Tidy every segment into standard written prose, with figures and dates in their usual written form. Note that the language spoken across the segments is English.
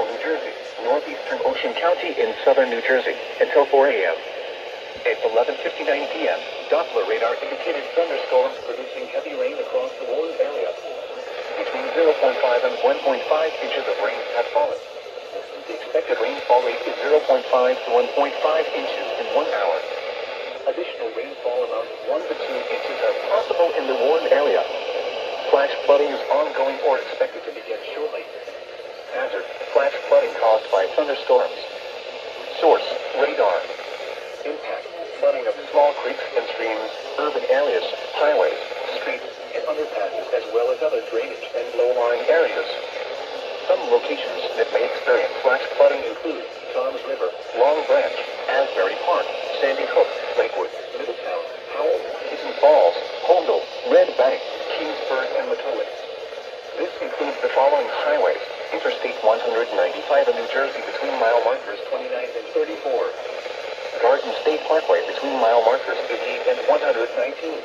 New Jersey, northeastern Ocean County in southern New Jersey, until 4 a.m. At 11:59 p.m., Doppler radar indicated thunderstorms producing heavy rain across the warned area. Between 0.5 and 1.5 inches of rain have fallen. The expected rainfall rate is 0.5 to 1.5 inches in 1 hour. Additional rainfall amounts 1 to 2 inches are possible in the warned area. Flash flooding is ongoing or expected to begin shortly. Hazard: flash flooding caused by thunderstorms. Source: radar. Impact: flooding of small creeks and streams, urban areas, highways, streets, and underpasses, as well as other drainage and low-lying areas. Some locations that may experience flash flooding include Toms River, Long Branch, Asbury Park, Sandy Hook, Lakewood, Middletown, Howell, Hidden Falls, Holmdel, Red Bank, Kingsburg, and Mattoon. This includes the following highways: Interstate 195 in New Jersey between mile markers 29 and 34. Garden State Parkway between mile markers 88 and 119.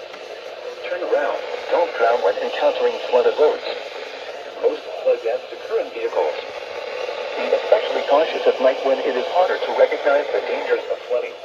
Turn around. Don't drown when encountering flooded roads. Most flood deaths occur in vehicles. Be especially cautious at night when it is harder to recognize the dangers of flooding.